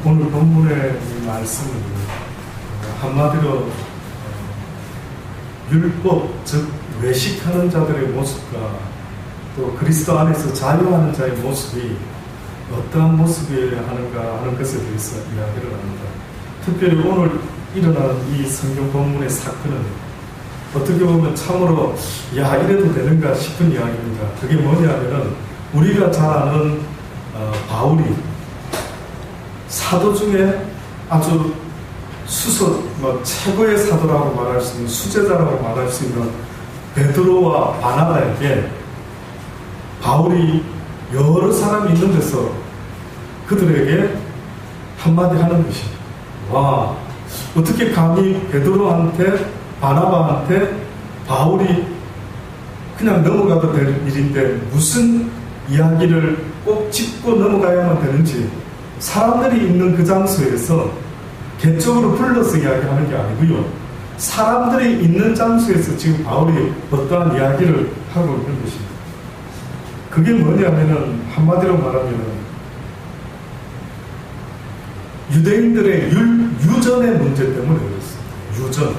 오늘 본문의 말씀은 한마디로 율법, 즉 외식하는 자들의 모습과 또 그리스도 안에서 자유하는 자의 모습이 어떠한 모습이어야 하는가 하는 것에 대해서 이야기를 합니다. 특별히 오늘 일어나는 이 성경 본문의 사건은 어떻게 보면 참으로 이래도 되는가 싶은 이야기입니다. 그게 뭐냐면은 우리가 잘 아는 바울이 사도 중에 아주 최고의 사도라고 말할 수 있는 수제자라고 말할 수 있는 베드로와 바나바에게 바울이 여러 사람이 있는 데서 그들에게 한마디 하는 것입니다. 와, 어떻게 감히 베드로한테 바나바한테 바울이 그냥 넘어가도 될 일인데 무슨 이야기를 꼭 짚고 넘어가야만 되는지, 사람들이 있는 그 장소에서 개적으로 불러서 이야기하는 게 아니고요, 사람들이 있는 장소에서 지금 바울이 어떠한 이야기를 하고 있는 것입니다. 그게 뭐냐면은 한마디로 말하면은 유대인들의 유전의 문제 때문에 그렇습니다. 유전.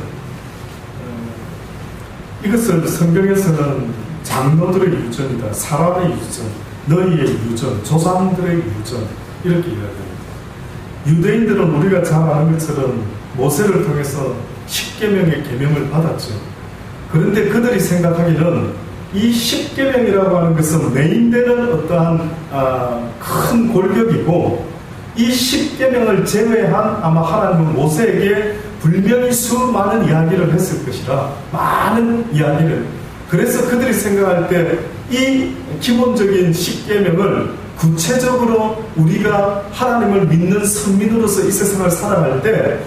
이것을 성경에서는 장로들의 유전이다, 사람의 유전, 너희의 유전, 조상들의 유전, 이렇게 이야기합니다. 유대인들은 우리가 잘 아는 것처럼 모세를 통해서 10계명의 계명을 받았죠. 그런데 그들이 생각하기는 이 10계명이라고 하는 것은 메인되는 어떠한 큰 골격이고, 이 10계명을 제외한 아마 하나님은 모세에게 분명히 수많은 이야기를 했을 것이라, 많은 이야기를. 그래서 그들이 생각할 때 이 기본적인 10계명을 구체적으로 우리가 하나님을 믿는 선민으로서 이 세상을 살아갈 때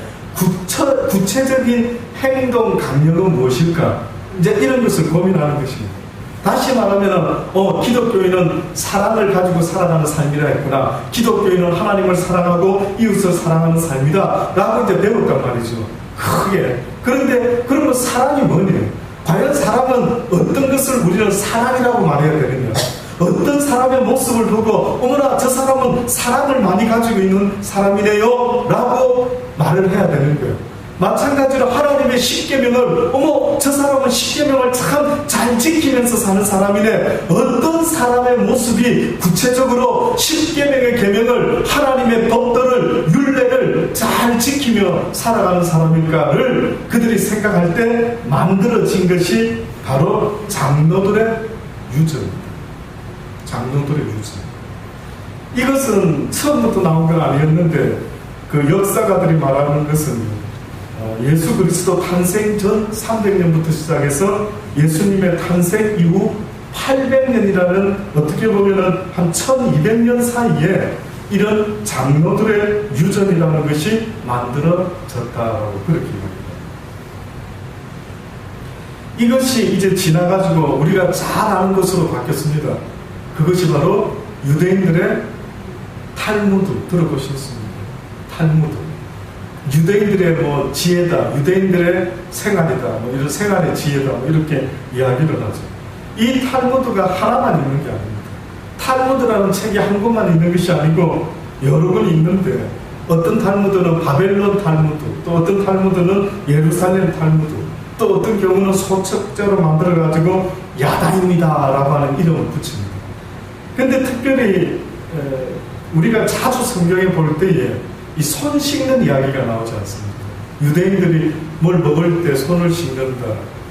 구체적인 행동 강령은 무엇일까? 이제 이런 것을 고민하는 것입니다. 다시 말하면 기독교인은 사랑을 가지고 살아가는 삶이라 했구나, 기독교인은 하나님을 사랑하고 이웃을 사랑하는 삶이다 라고 이제 배웠단 말이죠, 크게. 그런데 그러면 사랑이 뭐냐? 과연 사랑은 어떤 것을 우리는 사랑이라고 말해야 되느냐? 어떤 사람의 모습을 보고 어머나 저 사람은 사랑을 많이 가지고 있는 사람이네요 라고 말을 해야 되는 거예요. 마찬가지로 하나님의 10계명을 어머 저 사람은 10계명을 참 잘 지키면서 사는 사람이네, 어떤 사람의 모습이 구체적으로 10계명의 계명을, 하나님의 법도를, 율례를 잘 지키며 살아가는 사람일까를 그들이 생각할 때 만들어진 것이 바로 장로들의 유전입니다. 장로들의 유전. 이것은 처음부터 나온 건 아니었는데 그 역사가들이 말하는 것은 예수 그리스도 탄생 전 300년부터 시작해서 예수님의 탄생 이후 800년이라는 어떻게 보면은 한 1200년 사이에 이런 장로들의 유전이라는 것이 만들어졌다고 그렇게 얘기합니다. 이것이 이제 지나가지고 우리가 잘 아는 것으로 바뀌었습니다. 그것이 바로 유대인들의 탈무드, 들어보셨습니다. 탈무드. 유대인들의 지혜다, 유대인들의 생활이다, 이런 생활의 지혜다, 이렇게 이야기를 하죠. 이 탈무드가 하나만 있는 게 아닙니다. 탈무드라는 책이 한 권만 있는 것이 아니고 여러 권이 있는데, 어떤 탈무드는 바벨론 탈무드, 또 어떤 탈무드는 예루살렘 탈무드, 또 어떤 경우는 소책자로 만들어가지고 야다입니다 라고 하는 이름을 붙입니다. 근데 특별히 우리가 자주 성경에 볼 때에 이 손 씻는 이야기가 나오지 않습니다. 유대인들이 뭘 먹을 때 손을 씻는다.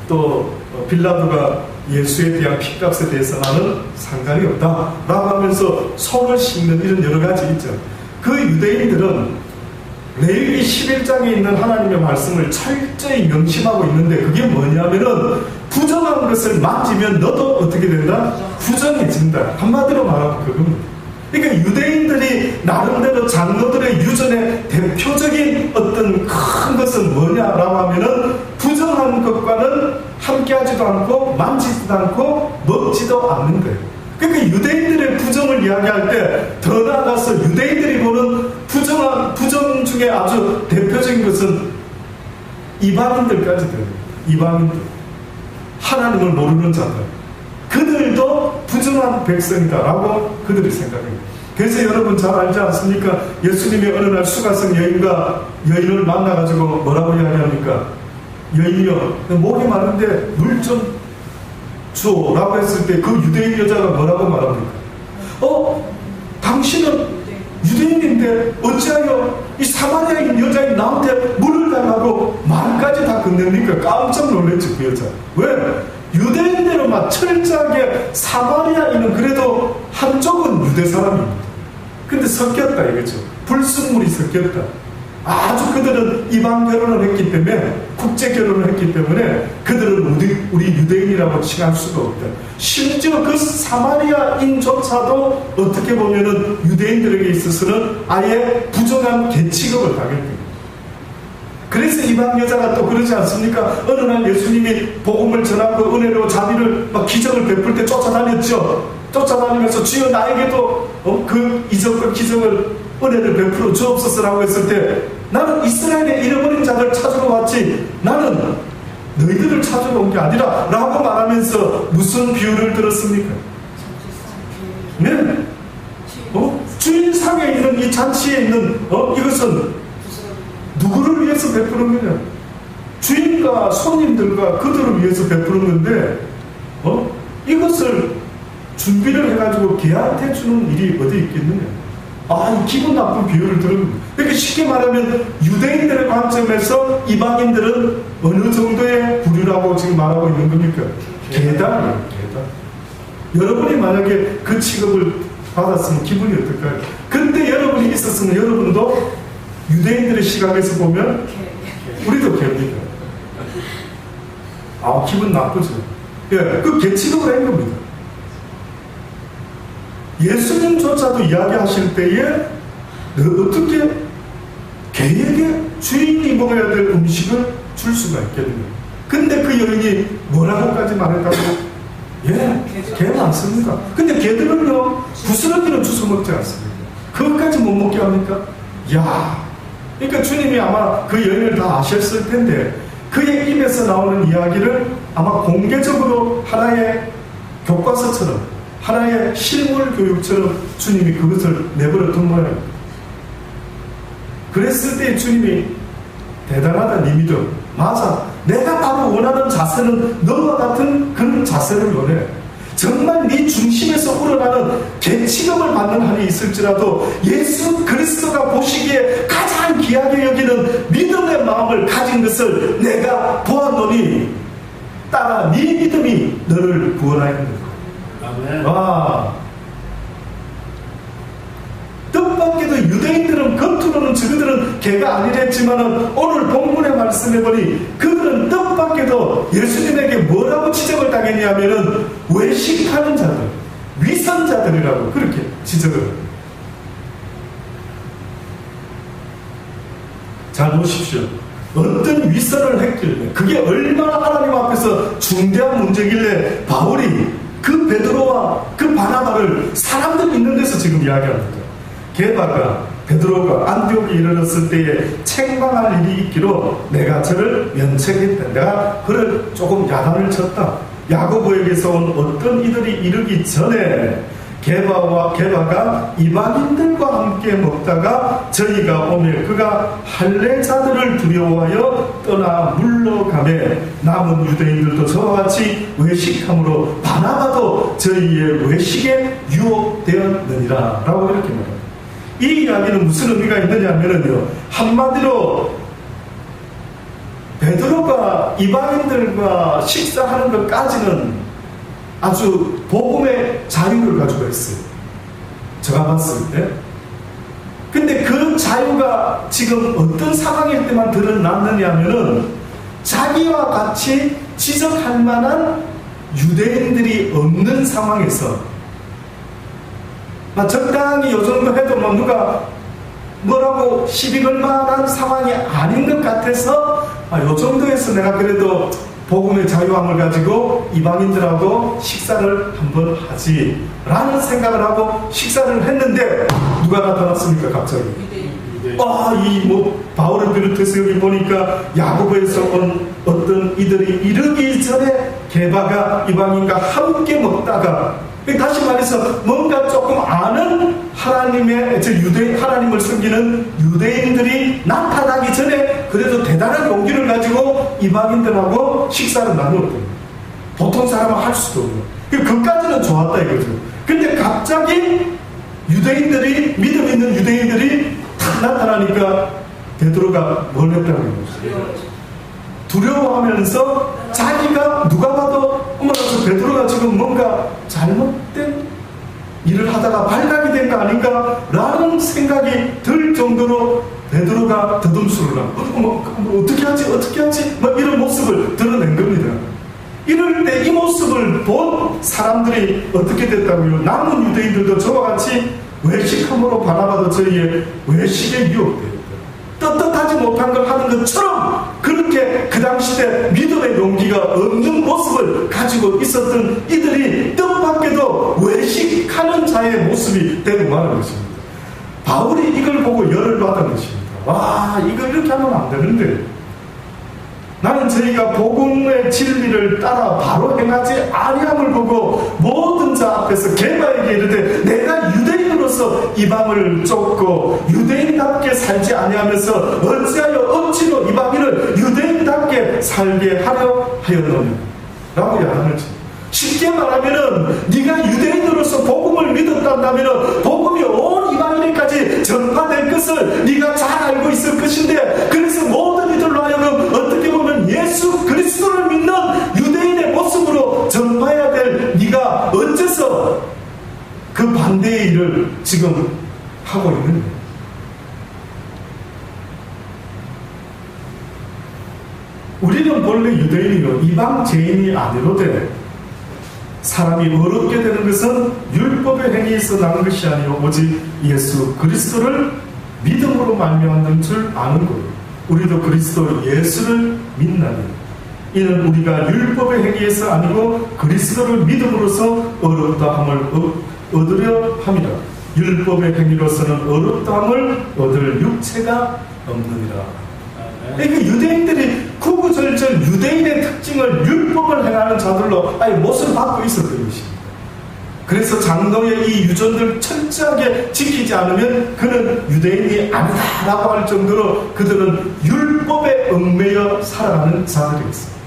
또 빌라도가 예수에 대한 핏값에 대해서 나는 상관이 없다 라고 하면서 손을 씻는 이런 여러 가지 있죠. 그 유대인들은 레위기 11장에 있는 하나님의 말씀을 철저히 명심하고 있는데, 그게 뭐냐면은 부정한 것을 만지면 너도 어떻게 된다? 부정해진다. 한마디로 말하면 그겁니다. 그러니까 유대인들이 나름대로 장로들의 유전의 대표적인 어떤 큰 것은 뭐냐라고 하면은 부정한 것과는 함께하지도 않고 만지지도 않고 먹지도 않는 거예요. 그러니까 유대인들의 부정을 이야기할 때 더 나아가서 유대인들이 보는 부정 중에 아주 대표적인 것은 이방인들까지 돼요. 이방인들, 하나님을 모르는 자들, 그들도 부정한 백성이다라고 그들이 생각해요. 그래서 여러분 잘 알지 않습니까? 예수님이 어느 날 수가성 여인을 만나가지고 뭐라고 이야기합니까? 여인이여, 목이 마른데 물 좀 주라고 했을 때 그 유대인 여자가 뭐라고 말합니까? 당신은 유대인인데 어찌하여 이 사마리아인 여자인 나한테 물을 달라고 말까지 다 건넵니까? 깜짝 놀랐지 그 여자. 왜? 유대인대로만 철저하게 사마리아인은 그래도 한쪽은 유대 사람입니다. 근데 섞였다 이거죠. 불순물이 섞였다. 아주 그들은 이방 결혼을 했기 때문에, 국제 결혼을 했기 때문에 그들은 우리 유대인이라고 칭할 수가 없다. 심지어 그 사마리아인조차도 어떻게 보면은 유대인들에게 있어서는 아예 부정한 계취급을 당했다. 그래서 이방 여자가 또 그러지 않습니까? 어느 날 예수님이 복음을 전하고 은혜로 자비를 막 기적을 베풀 때 쫓아다녔죠. 쫓아다니면서 주여 나에게도 그 이적과 기적을 은혜를 베풀어 주옵소서라고 했을 때 나는 이스라엘의 잃어버린 자들 찾으러 왔지 나는 너희들을 찾으러 온 게 아니라 라고 말하면서 무슨 비유를 들었습니까? 네. 주인상에 있는 이 잔치에 있는 이것은 누구를 위해서 베푸는 거냐? 주인과 손님들과 그들을 위해서 베푸는 건데 이것을 준비를 해가지고 걔한테 주는 일이 어디 있겠느냐? 이 기분 나쁜 비유를 들은 거예요. 그러니까 쉽게 말하면 유대인들의 관점에서 이방인들은 어느 정도의 부류라고 지금 말하고 있는 겁니까? 계단이에요. 계단. 여러분이 만약에 그 취급을 받았으면 기분이 어떨까요? 근데 여러분이 있었으면 여러분도 유대인들의 시각에서 보면 우리도 개입니다. 기분 나쁘죠. 그 개취급을 한 겁니다. 예수님조차도 이야기하실 때에 어떻게 개에게 주인이 먹어야 될 음식을 줄 수가 있겠느냐. 근데 그 여인이 뭐라고까지 말했다고? 개 많습니다. 근데 개들은요 부스러기는 주워 먹지 않습니다. 그것까지 못 먹게 합니까? 그러니까 주님이 아마 그 여인을 다 아셨을 텐데 그의 입에서 나오는 이야기를 아마 공개적으로 하나의 교과서처럼 하나의 실물 교육처럼 주님이 그것을 내버려 둔 모양입니다. 그랬을 때 주님이 대단하다 니 믿음. 맞아. 내가 바로 원하는 자세는 너와 같은 그런 자세를 원해. 정말 네 중심에서 우러나는 계치감을 받는 한이 있을지라도 예수 그리스도가 보시기에 가장 귀하게 여기는 믿음의 마음을 가진 것을 내가 보았노니 따라 네 믿음이 너를 구원하였느니라. 뜻밖에도 유대인들은 겉으로는 저들은 개가 아니랬지만은 오늘 본문의 말씀해 보니 그들은 뜻밖에도 예수님에게 뭐라고 지적을 당했냐면은 외식하는 자들, 위선자들이라고 그렇게 지적을 합니다. 잘 보십시오. 어떤 위선을 했길래 그게 얼마나 하나님 앞에서 중대한 문제길래 바울이 그 베드로와 그 바나바를 사람들 있는 데서 지금 이야기합니다. 게다가 베드로가 안디옥에 이르렀을 때에 책망할 일이 있기로 내가 저를 면책했다. 내가 그를 조금 야단을 쳤다. 야고보에게서 온 어떤 이들이 이르기 전에 게바가 이방인들과 함께 먹다가 저희가 오매 그가 할례자들을 두려워하여 떠나 물러가매 남은 유대인들도 저와 같이 외식함으로 바나바도 저희의 외식에 유혹되었느니라 라고 이렇게 말합니다. 이 이야기는 무슨 의미가 있느냐면요, 한마디로 베드로가 이방인들과 식사하는 것까지는 아주 복음의 자유를 가지고 있어요. 제가 봤을 때. 근데 그 자유가 지금 어떤 상황일 때만 드러났느냐 하면은 자기와 같이 지적할 만한 유대인들이 없는 상황에서 적당히 요 정도 해도 뭐 누가 뭐라고 시비 걸 만한 상황이 아닌 것 같아서 요 정도에서 내가 그래도 복음의 자유함을 가지고 이방인들하고 식사를 한번 하지 라는 생각을 하고 식사를 했는데 누가 나타났습니까 갑자기? 바울을 비롯해서 여기 보니까 야고보에서 온 어떤 이들이 이르기 전에 게바가 이방인과 함께 먹다가 다시 말해서 뭔가 조금 아는 하나님을 섬기는 유대인들이 나타나기 전에 그래도 대단한 용기를 가지고 이방인들하고 식사를 나누었대요. 보통 사람은 할 수도 없는. 그까지는 좋았다 이거죠. 근데 갑자기 믿음 있는 유대인들이 탁 나타나니까 베드로가 뭘 했다는 거죠? 두려워하면서 자기가 누가 봐도 베드로가 지금 뭔가 잘못된 일을 하다가 발각이 된 거 아닌가 라는 생각이 들 정도로 베드로가 더듬수를 하고 어떻게 하지 막 이런 모습을 드러낸 겁니다. 이럴 때 이 모습을 본 사람들이 어떻게 됐다고요? 남은 유대인들도 저와 같이 외식함으로 바라봐도 저희의 외식에 유혹돼요. 떳떳하지 못한 걸 하는 것처럼 그렇게 그 당시 때 믿음의 용기가 없는 모습을 가지고 있었던 이들이 뜻밖에도 외식하는 자의 모습이 되고 마는 것입니다. 바울이 이걸 보고 열을 받은 것입니다. 와, 이거 이렇게 하면 안 되는데, 나는 저희가 복음의 진리를 따라 바로 행하지 아니함을 보고 모든 자 앞에서 게바에게 이르되 내가 유대인으로서 이방을 쫓고 유대인답게 살지 아니하면서 어찌하여 억지로 이방인을 유대인답게 살게 하려 하였느냐 라고 이야기하지. 쉽게 말하면은 네가 유대인으로서 복음을 믿었단다면은 복음이 온 이방인에까지 전파될 것을 네가 잘 알고 있을 것인데, 그래서 모든 이들로 하여금 어떻게 보면 예수 그리스도를 믿는 유대인의 모습으로 전파해야 될 네가 어째서 그 반대의 일을 지금 하고 있는 거예요. 우리는 본래 유대인이요 이방 죄인이 아니로되 사람이 어렵게 되는 것은 율법의 행위에서 나는 것이 아니요 오직 예수 그리스도를 믿음으로 말미암는 줄 아는 거예요. 우리도 그리스도 예수를 믿나니 이는 우리가 율법의 행위에서 아니고 그리스도를 믿음으로써 어렵다함을 얻으려 함이라. 율법의 행위로서는 어렵다함을 얻을 육체가 없느니라. 그러니까 유대인들이 구구절절 유대인의 특징을 율법을 행하는 자들로 아예 못을 받고 있었던 것입니다. 그래서 장로의 이 유전들 철저하게 지키지 않으면 그는 유대인이 아니다라고 할 정도로 그들은 율법에 얽매여 살아가는 자들이었습니다.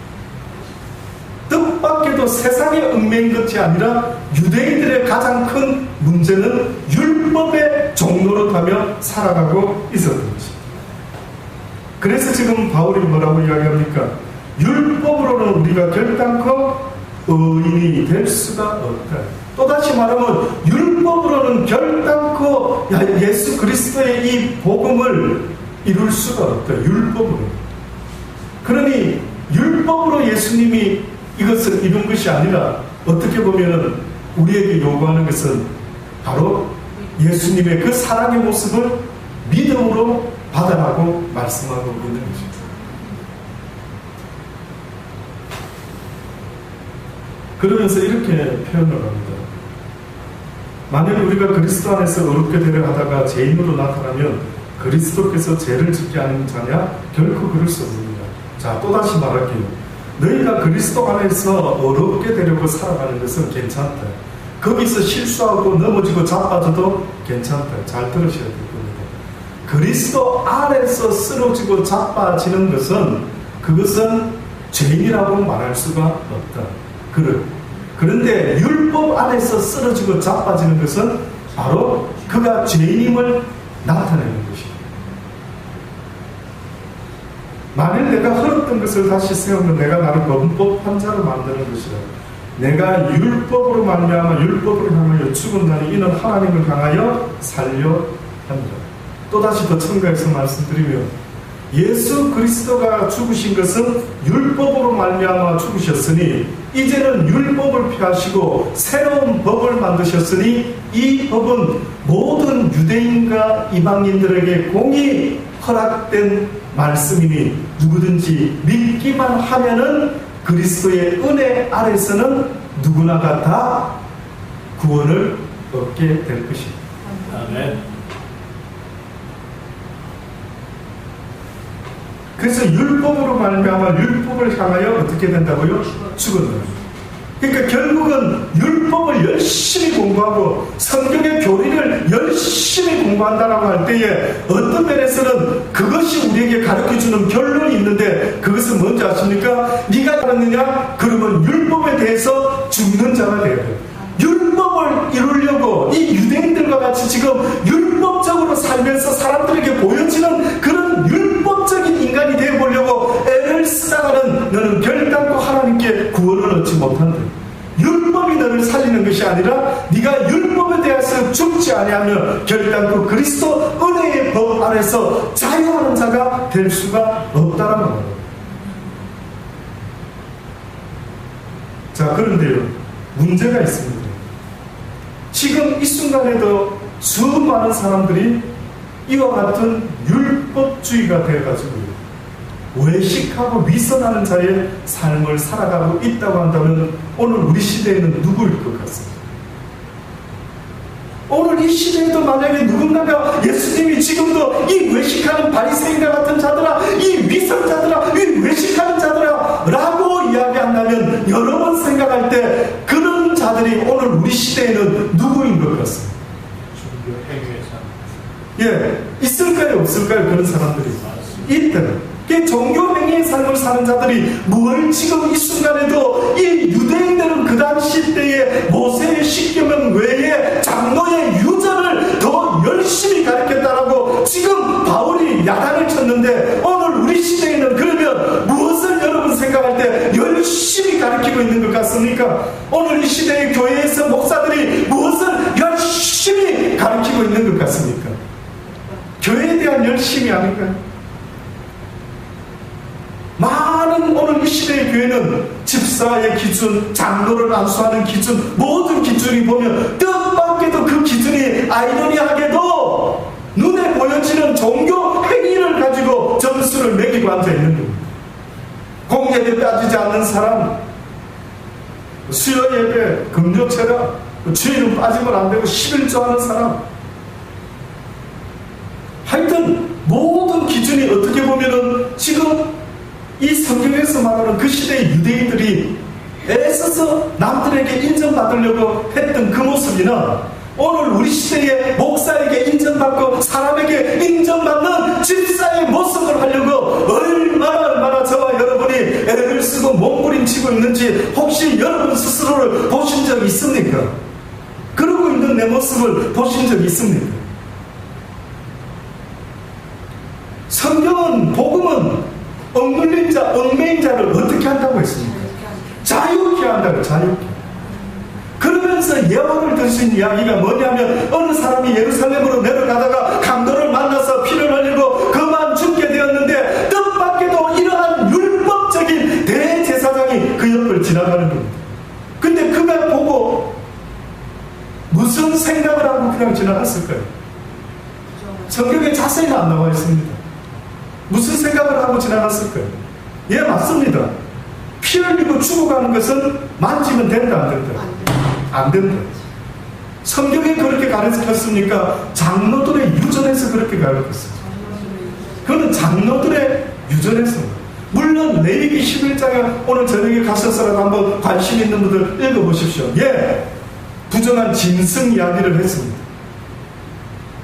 뜻밖에도 세상에 얽매인 것이 아니라 유대인들의 가장 큰 문제는 율법의 종노릇하며 살아가고 있었던 것입니다. 그래서 지금 바울이 뭐라고 이야기합니까? 율법으로는 우리가 결단코 의인이 될 수가 없다. 또다시 말하면 율법으로는 결단코 예수 그리스도의 이 복음을 이룰 수가 없다. 율법으로. 그러니 율법으로 예수님이 이것을 이룬 것이 아니라 어떻게 보면 우리에게 요구하는 것은 바로 예수님의 그 사랑의 모습을 믿음으로 받아라고 말씀하고 있는 것입니다. 그러면서 이렇게 표현을 합니다. 만약 우리가 그리스도 안에서 어렵게 되려 하다가 죄인으로 나타나면 그리스도께서 죄를 짓게 하는 자냐? 결코 그럴 수 없습니다. 자, 또다시 말할게요. 너희가 그리스도 안에서 어렵게 되려고 살아가는 것은 괜찮다. 거기서 실수하고 넘어지고 자빠져도 괜찮다. 잘 들으셔야 돼요. 그리스도 안에서 쓰러지고 자빠지는 것은 그것은 죄인이라고 말할 수가 없다. 그런데 율법 안에서 쓰러지고 자빠지는 것은 바로 그가 죄인임을 나타내는 것입니다. 만일 내가 흘렀던 것을 다시 세우면 내가 나를 범법 환자로 만드는 것이다. 내가 율법으로 말미암아 율법을 향하여 죽은다니 이는 하나님을 향하여 살려 합니다. 또다시 더 첨가해서 말씀드리면 예수 그리스도가 죽으신 것은 율법으로 말미암아 죽으셨으니 이제는 율법을 피하시고 새로운 법을 만드셨으니 이 법은 모든 유대인과 이방인들에게 공히 허락된 말씀이니 누구든지 믿기만 하면은 그리스도의 은혜 아래서는 누구나가 다 구원을 얻게 될 것입니다. 아멘. 그래서 율법으로 말미암아 율법을 향하여 어떻게 된다고요? 죽었다. 그러니까 결국은 율법을 열심히 공부하고 성경의 교리를 열심히 공부한다라고 할 때에 어떤 면에서는 그것이 우리에게 가르쳐주는 결론이 있는데, 그것은 뭔지 아십니까? 네가 알았느냐? 그러면 율법에 대해서 죽는 자가 돼야 돼요. 율법을 이루려고 이 유대인들과 같이 지금 율법적으로 살면서 사람들에게 보여지는 그런 율법적인 인간이 되어보려고 애를 쓰다가는 너는 결단코 하나님께 구원을 얻지 못한다. 율법이 너를 살리는 것이 아니라 네가 율법에 대해서 죽지 아니하면 결단코 그리스도 은혜의 법 안에서 자유하는 자가 될 수가 없다는 겁니다. 자, 그런데요, 문제가 있습니다. 지금 이 순간에도 수많은 사람들이 이와 같은 율법주의가 되어가지고 외식하고 위선하는 자의 삶을 살아가고 있다고 한다면 오늘 우리 시대에는 누구일 것 같습니다? 오늘 이 시대에도 만약에 누군가가 예수님이 지금도 이 외식하는 바리새인과 같은 자들아, 이 위선자들아, 이 외식하는 자들아 라고 이야기한다면 여러분 생각할 때 그런 자들이 오늘 우리 시대에는 누구인 것 같습니다? 예, 있을까요? 없을까요? 그런 사람들이 있다면 종교 행위의 삶을 사는 자들이 뭘 지금 이 순간에도 이 유대인들은 그 당시 때에 모세의 십계명 외에 장로의 유전을 더 열심히 가르쳤다라고 지금 바울이 야단을 쳤는데, 오늘 우리 시대에는 그러면 무엇을 여러분 생각할 때 열심히 가르치고 있는 것 같습니까? 오늘 이 시대의 교회에서 목사들이 무엇을 열심히 가르치고 있는 것 같습니까? 교회에 대한 열심이 아닐까요? 많은 오늘 이 시대의 교회는 집사의 기준, 장로를 안수하는 기준, 모든 기준이 보면 뜻밖에도 그 기준이 아이러니하게도 눈에 보여지는 종교 행위를 가지고 점수를 매기고 앉아있는 겁니다. 공예배 빠지지 않는 사람, 수요예배, 금요체라, 주일은 빠지면 안 되고 11조 하는 사람, 하여튼 모든 기준이 어떻게 보면은 지금 이 성경에서 말하는 그 시대의 유대인들이 애써서 남들에게 인정받으려고 했던 그 모습이나 오늘 우리 시대의 목사에게 인정받고 사람에게 인정받는 집사의 모습을 하려고 얼마나 저와 여러분이 애를 쓰고 몸부림치고 있는지 혹시 여러분 스스로를 보신 적 있습니까? 그러고 있는 내 모습을 보신 적 있습니까? 성경은, 복음은 얽매인 자를 어떻게 한다고 했습니까? 자유케 한다고, 자유케. 그러면서 예화를 들 수 있는 이야기가 뭐냐면, 어느 사람이 예루살렘으로 내려가다가 강도를 만나서 피를 흘리고 그만 죽게 되었는데, 뜻밖에도 이러한 율법적인 대제사장이 그 옆을 지나가는 겁니다. 근데 그걸 보고 무슨 생각을 하고 그냥 지나갔을까요? 성경에 자세히 안 나와 있습니다. 무슨 생각을 하고 지나갔을까요? 예, 맞습니다. 피 흘리고 죽어가는 것은 만지면 된다, 안 된다? 안 된다. 성경에 그렇게 가르쳤습니까? 장로들의 유전에서 그렇게 가르쳤어요. 그거는 장로들의 유전에서. 물론 레위기 11장에 오늘 저녁에 가셔서라도 한번 관심 있는 분들 읽어보십시오. 예, 부정한 짐승 이야기를 했습니다.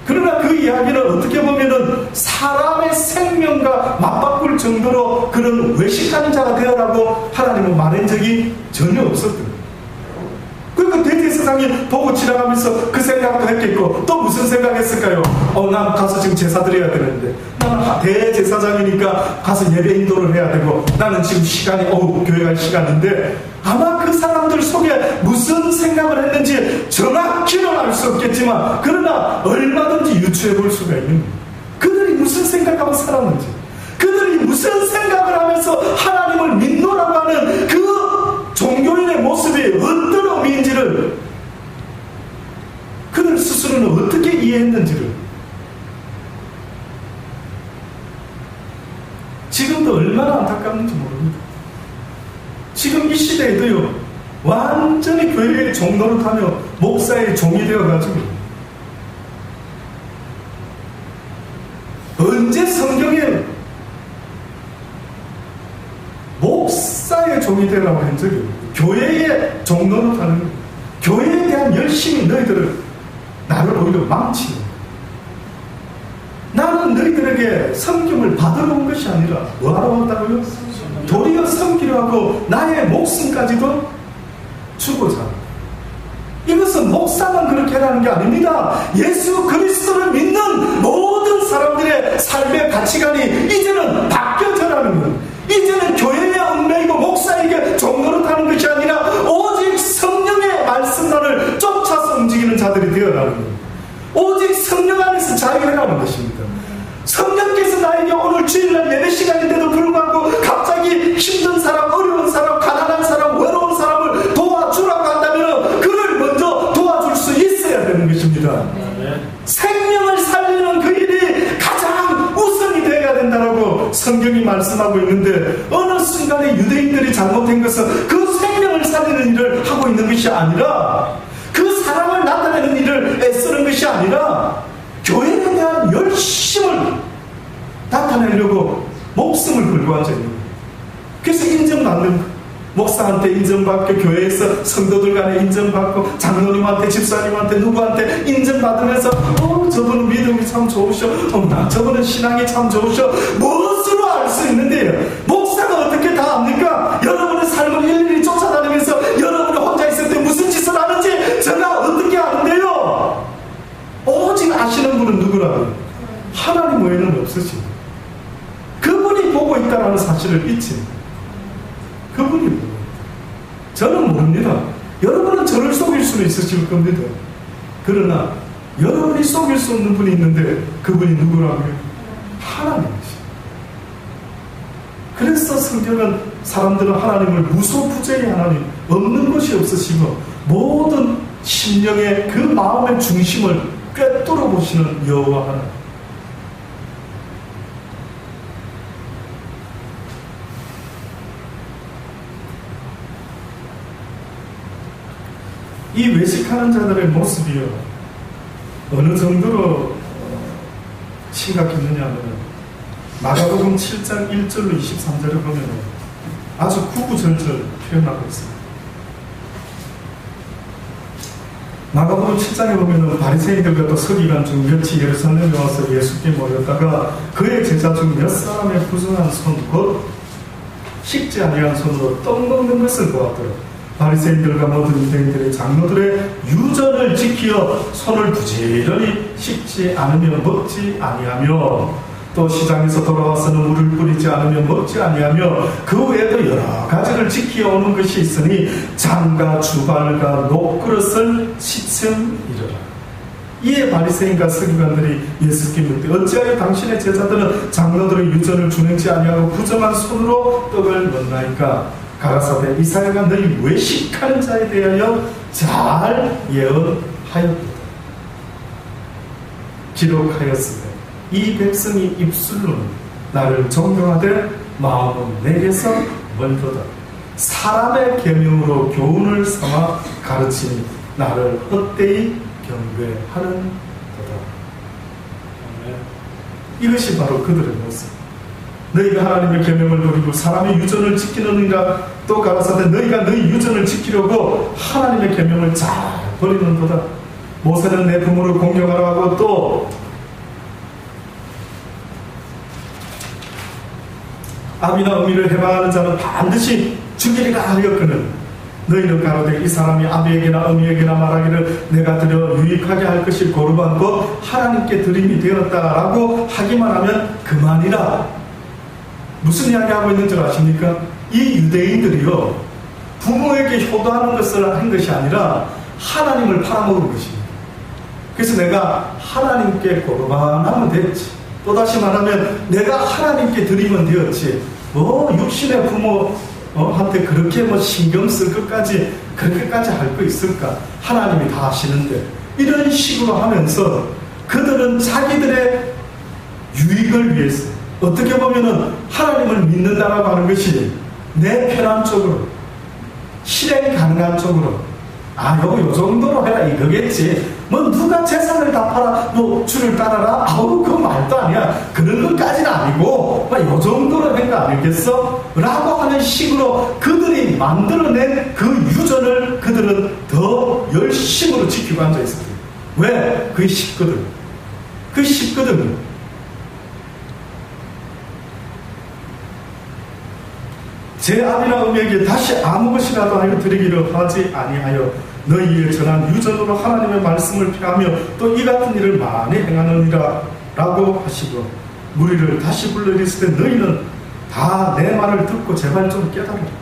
그러나 그 이야기는 어떻게 보면은 사람의 생명과 맞바꿀 정도로 그런 외식하는 자가 되어라고 하나님은 말한 적이 전혀 없었거든요. 그러니까 대제사장이 보고 지나가면서 그 생각도 했겠고, 또 무슨 생각했을까요? 난 가서 지금 제사 드려야 되는데, 나는 대제사장이니까 가서 예배 인도를 해야 되고, 나는 지금 시간이 교회 갈 시간인데, 아마 그 사람들 속에 무슨 생각을 했는지 정확히는 알 수 없겠지만, 그러나 얼마든지 유추해 볼 수가 있는 거예요. 그들이 무슨 생각하고 살았는지, 그들이 무슨 생각을 하면서 하나님을 믿노라고 하는 그 종교인의 모습이 어떤 의미인지를 그들 스스로는 어떻게 이해했는지를 지금도 얼마나 안타깝는지 모릅니다. 지금 이 시대에도요, 완전히 교회의 종노릇하며 목사의 종이 되어가지고 언제 성경에 목사의 종이 되라고 한 적이 없어요. 교회의 종로로 하는 거예요. 교회에 대한 열심이 너희들을 나를 오히려 망치는 거예요. 나는 너희들에게 섬김을 받으러 온 것이 아니라 뭐하러 왔다고요? 도리어 섬기려 하고 나의 목숨까지도 주고자 합니다. 이것은 목사만 그렇게 하는 게 아닙니다. 예수 그리스도를 믿는 모든 사람들의 삶의 가치관이 이제는 바뀌어져라는 거예요. 이제는 교회의 얽매이고 목사에게 종노릇하는 것이 아니라 오직 성령의 말씀만을 쫓아서 움직이는 자들이 되어라는 거예요. 오직 성령 안에서 자유해라는 것입니다. 성령께서 나에게 오늘 주일날 예배 시간인데도 불구하고 갑자기 힘든 사람, 어려운 사람, 가난한 사람, 외로운 사람을 도와주라고 한다면 그를 먼저 도와줄 수 있어야 되는 것입니다. 생명을 살리는 그 일이 가장 우선이 되어야 된다고 성경이 말씀하고 있는데, 어느 순간에 유대인들이 잘못된 것은 그 생명을 살리는 일을 하고 있는 것이 아니라, 그 사랑을 나타내는 일을 애쓰는 것이 아니라 교회에 대한 열심을 나타내려고 목숨을 걸고 앉아 있는 거예요. 그래서 인정받는 거예요. 목사한테 인정받고, 교회에서 성도들 간에 인정받고, 장로님한테, 집사님한테, 누구한테 인정받으면서 저분은 믿음이 참 좋으셔, 저분은 신앙이 참 좋으셔, 무엇으로 알 수 있는데요? 목사가 어떻게 다 압니까? 여러분의 삶을 일일이 쫓아다니면서 여러분이 혼자 있을 때 무슨 짓을 하는지 제가 어떻게 아는데요? 오직 아시는 분은 누구라고요? 하나님 외에는 없으십니다. 그분이 보고 있다는 사실을 잊지. 그분이 모릅니다. 저는 모릅니다. 여러분은 저를 속일 수는 있으실 겁니다. 그러나 여러분이 속일 수 없는 분이 있는데 그분이 누구라고요? 하나님이십니다. 그래서 성경은 사람들은 하나님을 무소부재의 하나님, 없는 것이 없으시고 모든 심령의 그 마음의 중심을 꿰뚫어 보시는 여호와 하나님. 이 외식하는 자들의 모습이요, 어느 정도로 심각했느냐 하면, 마가복음 7장 1절로 23절을 보면 아주 구구절절 표현하고 있습니다. 마가복음 7장에 보면 바리새인들과 또 서기관 중 몇이 예루살렘에 와서 예수께 모였다가 그의 제자 중 몇 사람의 부정한 손, 곧 식지 아니한 손으로 떡 먹는 것을 보았더라. 바리새인들과 모든 유대인들의 장로들의 유전을 지키어 손을 부지런히 씻지 않으며 먹지 아니하며, 또 시장에서 돌아와서는 물을 뿌리지 않으며 먹지 아니하며, 그 외에도 여러 가지를 지키어 오는 것이 있으니 장과 주발과 녹그릇을 씻음이러라. 이에 바리새인과 서기관들이 예수께 묻되, 어찌하여 당신의 제자들은 장로들의 유전을 준행치 아니하고 부정한 손으로 떡을 먹나이까? 가라사대 이사야가 너희 외식하는 자에 대하여 잘 예언하였도다. 기록하였으되 이 백성이 입술로는 나를 존경하되 마음은 내게서 멀도다. 사람의 계명으로 교훈을 삼아 가르치니 나를 헛되이 경배하는 도다. 이것이 바로 그들의 모습. 너희가 하나님의 계명을 버리고 사람의 유전을 지키느니라. 또 가라사대 너희가 너희 유전을 지키려고 하나님의 계명을 잘 버리는도다. 모세는 내 부모를 공경하라 하고, 또 아비나 어미를 해방하는 자는 반드시 죽이리라 하였거늘 너희는 가로되 이 사람이 아비에게나 어미에게나 말하기를 내가 드려 유익하게 할 것이 고르반 곧 하나님께 드림이 되었다라고 하기만 하면 그만이라. 무슨 이야기하고 있는 줄 아십니까? 이 유대인들이요, 부모에게 효도하는 것을 한 것이 아니라 하나님을 팔아먹은 것입니다. 그래서 내가 하나님께 고르반하면 됐지, 또다시 말하면 내가 하나님께 드리면 되었지, 육신의 부모한테 그렇게 신경 쓸 것까지, 그렇게까지 할 거 있을까? 하나님이 다 하시는데. 이런 식으로 하면서 그들은 자기들의 유익을 위해서, 어떻게 보면은 하나님을 믿는다라고 하는 것이 내 편한 쪽으로, 실행 가능한 쪽으로, 요 정도로 해라 이거겠지. 누가 재산을 다 팔아 주를 따라라? 그거 말도 아직도 아니야. 그런 것까지는 아니고 요 정도로 한 거 아니겠어? 라고 하는 식으로 그들이 만들어낸 그 유전을 그들은 더 열심으로 지키고 앉아 있었어요. 왜? 그게 쉽거든. 그게 쉽거든. 제 아비나 음에게 다시 아무 것이라도 하여 드리기를 하지 아니하여 너희의 전한 유전으로 하나님의 말씀을 폐하며 또 이 같은 일을 많이 행하느니라 라고 하시고 무리를 다시 불러 이르시되 너희는 다 내 말을 듣고 제발 좀 깨달으라.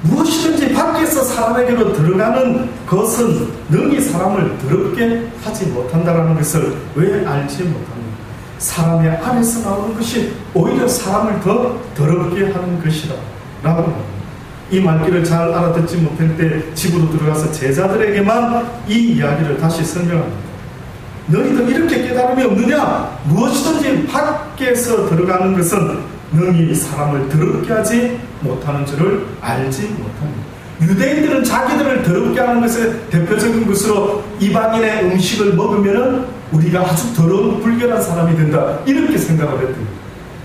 무엇이든지 밖에서 사람에게로 들어가는 것은 능히 사람을 더럽게 하지 못한다라는 것을 왜 알지 못합니까? 사람의 안에서 나오는 것이 오히려 사람을 더 더럽게 하는 것이다 라고 합니다. 이 말귀를 잘 알아듣지 못할 때 집으로 들어가서 제자들에게만 이 이야기를 다시 설명합니다. 너희도 이렇게 깨달음이 없느냐? 무엇이든지 밖에서 들어가는 것은 능히 사람을 더럽게 하지 못하는 줄을 알지 못합니다. 유대인들은 자기들을 더럽게 하는 것의 대표적인 것으로 이방인의 음식을 먹으면 우리가 아주 더러운 불결한 사람이 된다 이렇게 생각을 했답니다.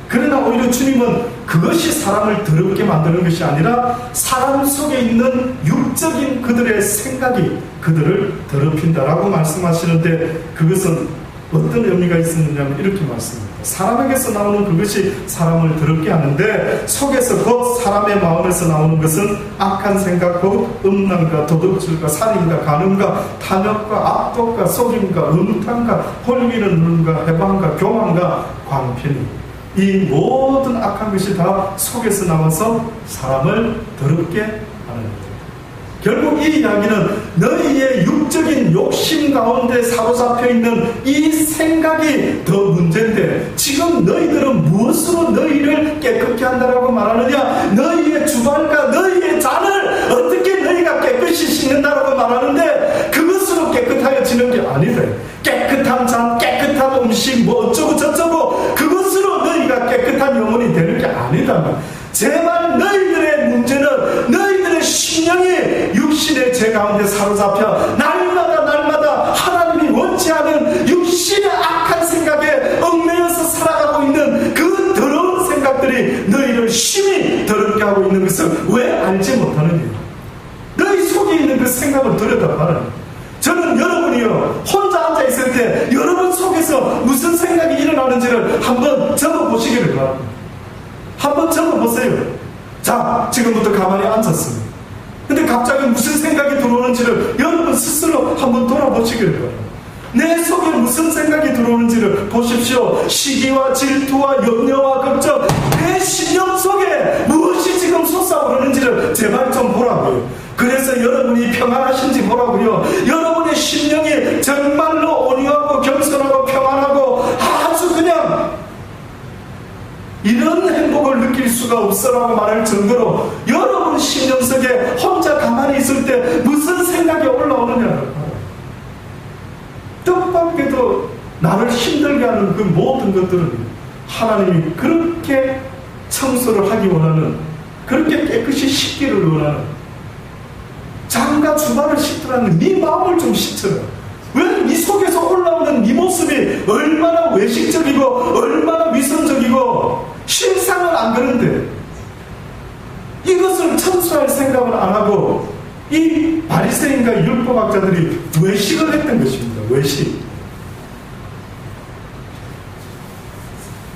그러나 오히려 주님은 그것이 사람을 더럽게 만드는 것이 아니라 사람 속에 있는 육적인 그들의 생각이 그들을 더럽힌다라고 말씀하시는데 그것은 어떤 의미가 있었느냐면 이렇게 말씀합니다. 사람에게서 나오는 그것이 사람을 더럽게 하는데 속에서 곧 사람의 마음에서 나오는 것은 악한 생각, 곧 음란과 도둑질과 살인과 간음과 탐욕과 압독과 속임과 음탕과 홀리는 눈과 해방과 교만과 광편이 이 모든 악한 것이 다 속에서 나와서 사람을 더럽게 하는 것. 결국 이 이야기는 너희의 육적인 욕심 가운데 사로잡혀 있는 이 생각이 더 문제인데 지금 너희들은 무엇으로 너희를 깨끗게 한다라고 말하느냐? 너희의 주발과 너희의 잔을 어떻게 너희가 깨끗이 씻는다라고 말하는데 그것으로 깨끗하여지는 게 아니다. 깨끗한 잔, 깨끗한 음식 뭐 어쩌고 저쩌고 그것으로 너희가 깨끗한 영혼이 되는 게 아니다. 제발 너희들의 문제는 너희들의 심령이 육신의 죄 가운데 사로잡혀 날마다 하나님이 원치 않은 육신의 악한 생각에 얽매여서 살아가고 있는 그 더러운 생각들이 너희를 심히 더럽게 하고 있는 것을 왜 알지 못하느냐? 너희 속에 있는 그 생각을 들여다봐라. 저는 여러분이요 혼자 앉아 있을 때 여러분 속에서 무슨 생각이 일어나는지를 한번 적어보시기를 바랍니다. 한번 적어보세요. 자, 지금부터 가만히 앉았습니다. 근데 갑자기 무슨 생각이 들어오는지를 여러분 스스로 한번 돌아보시기를 바랍니다. 내 속에 무슨 생각이 들어오는지를 보십시오. 시기와 질투와 염려와 걱정, 내 심령 속에 무엇이 지금 솟아오르는지를 제발 좀 보라고요. 그래서 여러분이 평안하신지 보라고요. 여러분의 심령이 정말로 온유하고 겸손하고 평안하고 아주 그냥 이런 행복을 느낄 수가 없어라고 말할 정도로 여러분 심령 속에 혼자 가만히 있을 때 무슨 생각이 올라오느냐를 뜻밖에도 나를 힘들게 하는 그 모든 것들은 하나님이 그렇게 청소를 하기 원하는, 그렇게 깨끗이 씻기를 원하는, 장과 주발을 씻더라는 네 마음을 좀 씻어라. 왜 네 속에서 올라오는 네 모습이 얼마나 외식적이고 얼마나 위선적이고 실상은 안 그런데 이것을 청소할 생각을 안 하고 이 바리새인과 율법학자들이 외식을 했던 것입니다. 외식.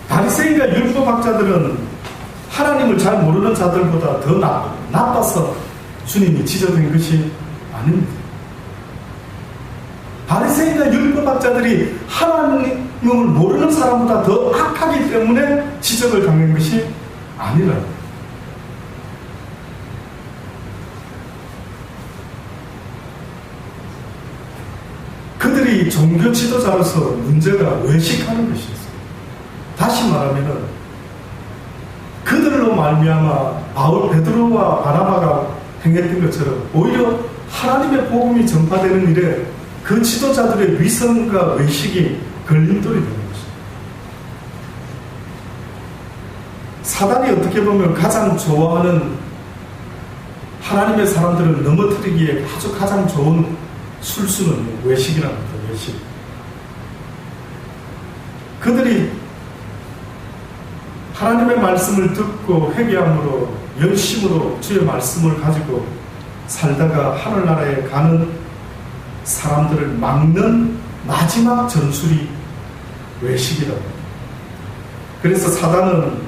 바리새인과 율법학자들은 하나님을 잘 모르는 자들보다 더 나빠서 주님이 지적한 것이 아닙니다. 바리새인과 율법학자들이 하나님을 모르는 사람보다 더 악하기 때문에 지적을 당한 것이 아니라 그들이 종교 지도자로서 문제가 외식하는 것이었어요. 다시 말하면 그들로 말미암아 베드로와 바나바가 행했던 것처럼 오히려 하나님의 복음이 전파되는 일에 그 지도자들의 위선과 외식이 걸림돌이 되는 것입니다. 사단이 어떻게 보면 가장 좋아하는 하나님의 사람들을 넘어뜨리기에 아주 가장 좋은 술수는 외식이랍니다. 외식. 그들이 하나님의 말씀을 듣고 회개함으로 열심으로 주의 말씀을 가지고 살다가 하늘나라에 가는 사람들을 막는 마지막 전술이 외식이라고. 그래서 사단은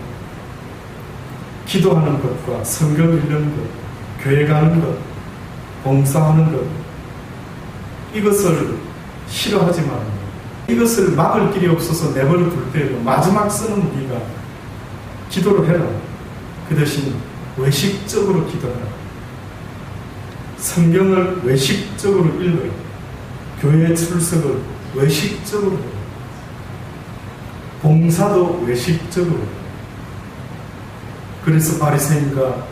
기도하는 것과 성경 읽는 것, 교회 가는 것, 봉사하는 것, 이것을 싫어하지만 이것을 막을 길이 없어서 내버려 둘 때 마지막 쓰는 무기가 기도를 해라. 그 대신 외식적으로 기도해라. 성경을 외식적으로 읽어라. 교회 출석을 외식적으로 해라. 봉사도 외식적으로 해라. 그래서 바리새인과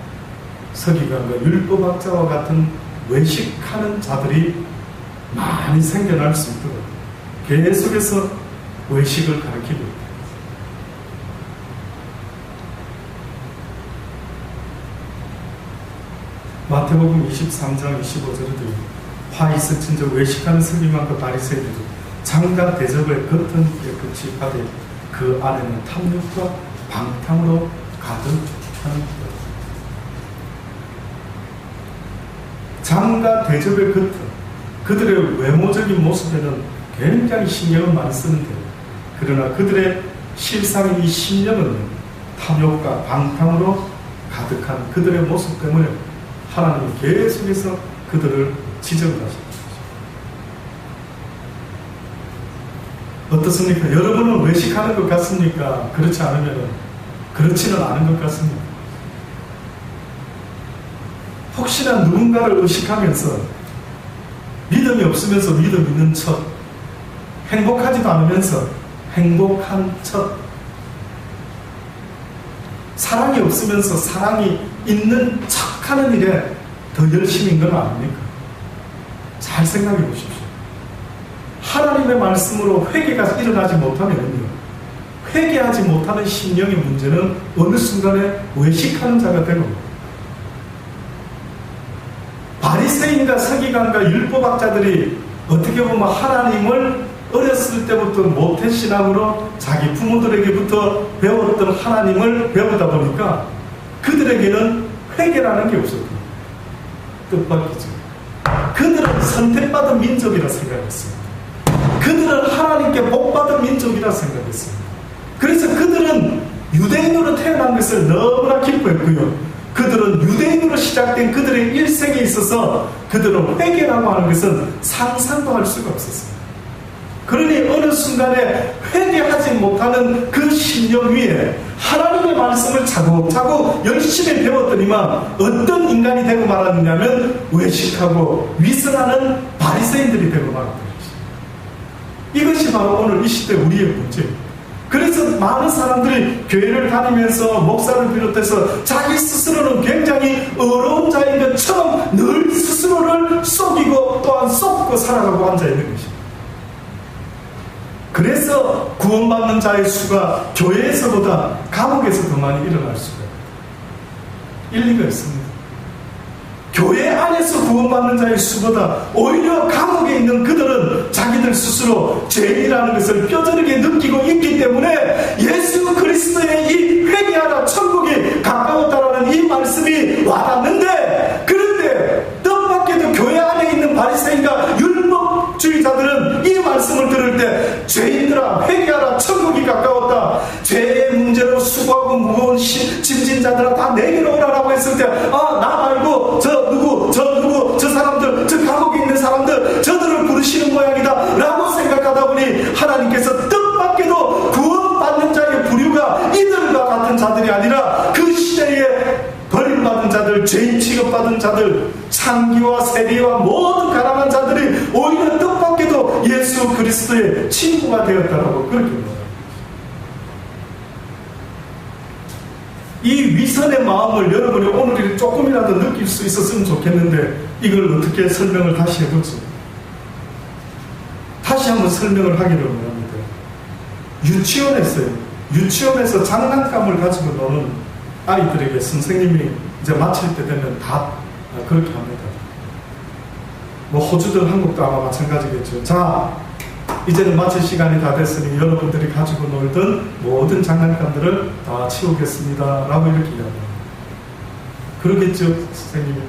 서기관과 율법학자와 같은 외식하는 자들이 많이 생겨날 수 있도록 계속해서 외식을 가르치고 있다. 마태복음 23장 25절에도 화 있으친 적 외식하는 서기관과 바리새인들도 장과 대접을 겉은 깨끗이 하되 그 안에는 탐욕과 방탕으로 가득하는 것. 장과 대접의 겉은 그들의 외모적인 모습에는 굉장히 신경을 많이 쓰는데, 그러나 그들의 실상인 이 심령은 탐욕과 방탕으로 가득한 그들의 모습 때문에 하나님이 계속해서 그들을 지적을 하십니다. 어떻습니까? 여러분은 외식하는 것 같습니까? 그렇지 않으면 그렇지는 않은 것 같습니다. 혹시나 누군가를 의식하면서 믿음이 없으면서 믿음 있는 척, 행복하지도 않으면서 행복한 척, 사랑이 없으면서 사랑이 있는 척하는 일에 더 열심인 건 아닙니까? 잘 생각해 보십시오. 하나님의 말씀으로 회개가 일어나지 못하면요, 회개하지 못하는 심령의 문제는 어느 순간에 외식하는 자가 되고, 바리새인과 서기관과 율법학자들이 어떻게 보면 하나님을 어렸을 때부터 모태신앙으로 자기 부모들에게부터 배웠던 하나님을 배우다 보니까 그들에게는 회개라는 게 없었고, 뜻밖이죠. 그들은 선택받은 민족이라 생각했습니다. 그들은 하나님께 복받은 민족이라 생각했습니다. 그래서 그들은 유대인으로 태어난 것을 너무나 기뻐했고요. 그들은 유대인으로 시작된 그들의 일생에 있어서 그들은 회개라고 하는 것은 상상도 할 수가 없었습니다. 그러니 어느 순간에 회개하지 못하는 그 심령 위에 하나님의 말씀을 차곡차곡 열심히 배웠더니만 어떤 인간이 되고 말았느냐면 외식하고 위선하는 바리새인들이 되고 말았다. 이것이 바로 오늘 이 시대 우리의 문제입니다. 그래서 많은 사람들이 교회를 다니면서 목사를 비롯해서 자기 스스로는 굉장히 어려운 자인 것처럼 늘 스스로를 속이고 또한 쏟고 살아가고 앉아있는 것입니다. 그래서 구원받는 자의 수가 교회에서보다 감옥에서 더 많이 일어날 수가 있습니다. 일리가 있습니다. 교회 안에서 구원받는 자의 수보다 오히려 감옥에 있는 그들은 자기들 스스로 죄인이라는 것을 뼈저리게 느끼고 있기 때문에 예수 그리스도의 이 회개하라 천국이 가까웠다라는 이 말씀이 와닿는데, 그런데 뜻밖에도 교회 안에 있는 바리새인과 율법주의자들은 이 말씀을 들을 때 죄인들아 회개하라 천국이 가까웠다, 죄의 문제로 수고하고 무거운 짐진 자들아 다 내게로 오라라고 했을 때, 아, 나 말고 저 사람들, 저 감옥에 있는 사람들, 저들을 부르시는 모양이다 라고 생각하다 보니 하나님께서 뜻밖에도 구원받는 자의 부류가 이들과 같은 자들이 아니라 그 시대에 버림받은 자들, 죄인 취급받은 자들, 창기와 세리와 모든 가난한 자들이 오히려 뜻밖에도 예수 그리스도의 친구가 되었다라고 그렇게 말합니다. 이 위선의 마음을 여러분이 오늘 조금이라도 느낄 수 있었으면 좋겠는데, 이걸 어떻게 설명을 다시 해보죠? 다시 한번 설명을 하기를 원합니다. 유치원에서 장난감을 가지고 노는 아이들에게 선생님이 이제 마칠 때 되면 다 그렇게 합니다. 뭐 호주든 한국도 아마 마찬가지겠죠. 자, 이제는 마칠 시간이 다 됐으니 여러분들이 가지고 놀던 모든 장난감들을 다 치우겠습니다. 라고 이렇게 이야기합니다. 그러겠죠, 선생님이?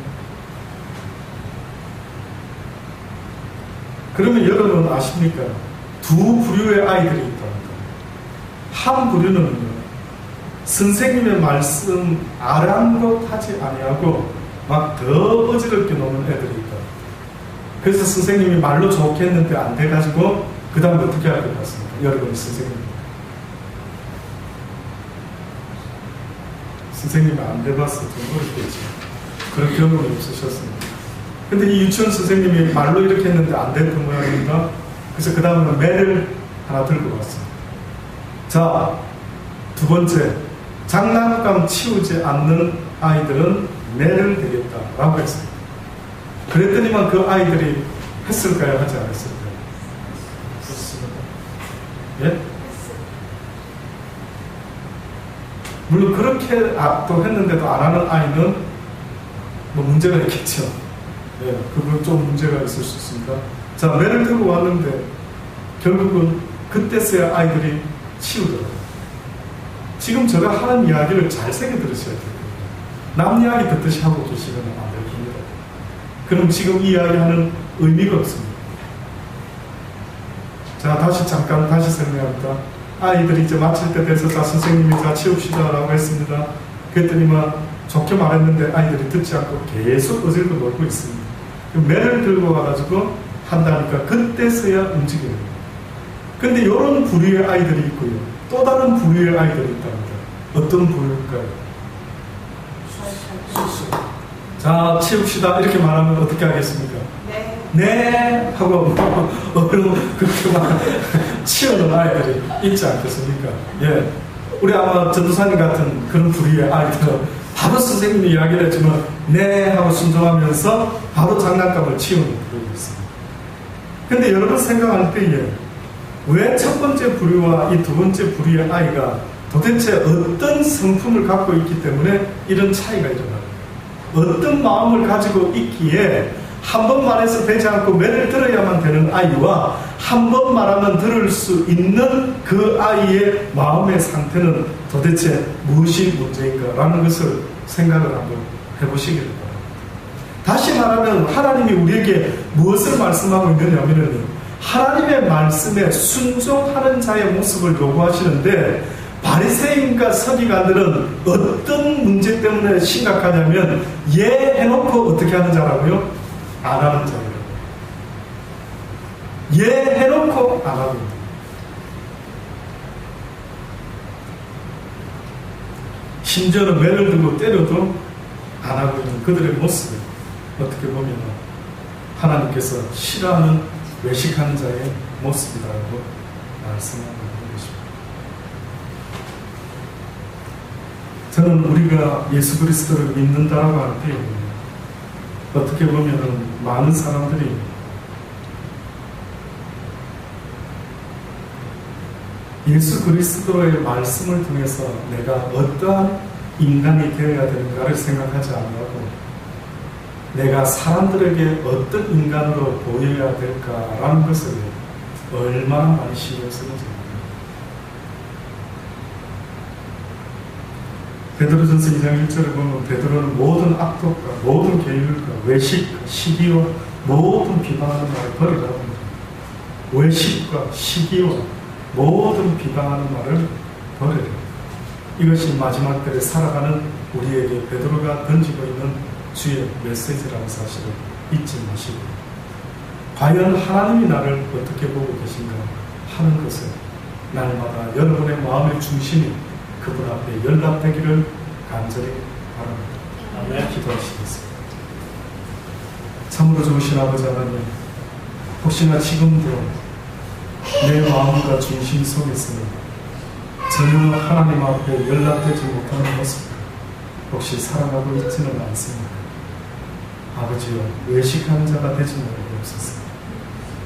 그러면 여러분 아십니까? 두 부류의 아이들이 있답니다. 한 부류는 선생님의 말씀 아랑곳하지 아니하고 막 더 어지럽게 노는 애들이 있다. 그래서 선생님이 말로 좋게 했는데 안 돼가지고 그 다음에 어떻게 할 것 같습니까? 여러분 선생님이 안 돼봐서 좀 어렵겠죠. 그런 경험이 없으셨습니다. 근데 이 유치원 선생님이 말로 이렇게 했는데 안 됐던 모양입니다. 그래서 그 다음에 매를 하나 들고 왔습니다. 자, 두 번째, 장난감 치우지 않는 아이들은 매를 되겠다라고 했습니다. 그랬더니만 그 아이들이 했을까요? 하지 않았을까요? 했습니다. 예? 물론 그렇게 또 했는데도 안 하는 아이는 뭐 문제가 있겠죠. 예, 그건 좀 문제가 있을 수 있습니다. 자, 매를 들고 왔는데 결국은 그때서야 아이들이 치우더라고요. 지금 제가 하는 이야기를 잘 새겨 들으셔야 돼요. 남 이야기 듣듯이 하고 계시면 안 될 겁니다. 그럼 지금 이 이야기 하는 의미가 없습니다. 자, 다시 설명합니다. 아이들이 이제 마칠 때 돼서 자, 선생님이 자, 치웁시다 라고 했습니다. 그랬더니만 좋게 말했는데 아이들이 듣지 않고 계속 어질고 놀고 있습니다. 매를 들고 와가지고 한다니까 그때서야 움직여요. 근데 이런 부류의 아이들이 있고요. 또 다른 부류의 아이들이 있답니다. 어떤 부류일까요? 자, 치웁시다 이렇게 말하면 어떻게 하겠습니까? 네 하고 그렇게 막 치우는 아이들이 있지 않겠습니까? 예, 우리 아마 전도사님 같은 그런 부류의 아이들은 바로 선생님이 이야기를 해주면 네 하고 순종하면서 바로 장난감을 치우는 부류가 있습니다. 근데 여러분 생각할 때에 왜 첫 번째 부류와 이 두 번째 부류의 아이가 도대체 어떤 성품을 갖고 있기 때문에 이런 차이가 일어나요? 어떤 마음을 가지고 있기에 한 번 말해서 되지 않고 매를 들어야만 되는 아이와 한 번 말하면 들을 수 있는 그 아이의 마음의 상태는 도대체 무엇이 문제인가라는 것을 생각을 한번 해보시기를 바랍니다. 다시 말하면 하나님이 우리에게 무엇을 말씀하고 있느냐면요, 하나님의 말씀에 순종하는 자의 모습을 요구하시는데 바리새인과 서기관들은 어떤 문제 때문에 심각하냐면 예 해놓고 어떻게 하는 자라고요? 안 하는 자예요. 예 해놓고 안 하고 있는. 심지어는 매를 들고 때려도 안 하고 있는 그들의 모습을 어떻게 보면 하나님께서 싫어하는 외식하는 자의 모습이라고 말씀하고 있는 것입니다. 저는 우리가 예수 그리스도를 믿는다라고 할 때 어떻게 보면 많은 사람들이 예수 그리스도의 말씀을 통해서 내가 어떠한 인간이 되어야 되는가를 생각하지 않고 내가 사람들에게 어떤 인간으로 보여야 될까라는 것을 얼마나 많이 신경 쓰는지. 베드로전서 2장 1절을 보면 베드로는 모든 악독과 모든 계율과 외식과 시기와 모든 비방하는 말을 버리라고 합니다. 외식과 시기와 모든 비방하는 말을 버려라. 이것이 마지막 때에 살아가는 우리에게 베드로가 던지고 있는 주의 메시지라는 사실을 잊지 마시고 과연 하나님이 나를 어떻게 보고 계신가 하는 것을 날마다 여러분의 마음의 중심이 그분 앞에 연락되기를 간절히 바랍니다. 기도하시겠습니다. 참으로 좋으신 아버지 하나님, 혹시나 지금도 내 마음과 중심 속에서 전혀 하나님 앞에 연락되지 못하는 모습 혹시 살아가고 있지는 않습니까? 아버지여, 외식하는 자가 되지 말고 없었습니다.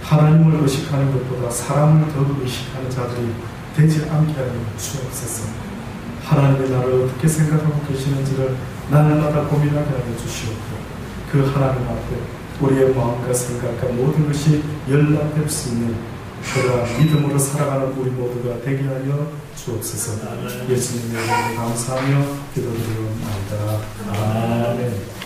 하나님을 의식하는 것보다 사람을 더욱 의식하는 자들이 되지 않게 하여 주옵소서. 하나님의 나를 어떻게 생각하고 계시는지를 날마다 고민하게 하여 주시옵고 그 하나님 앞에 우리의 마음과 생각과 모든 것이 연락될 수 있는 그러한 믿음으로 살아가는 우리 모두가 되게 하여 주옵소서. 예수님의 이름으로 감사하며 기도드리옵나이다. 아멘.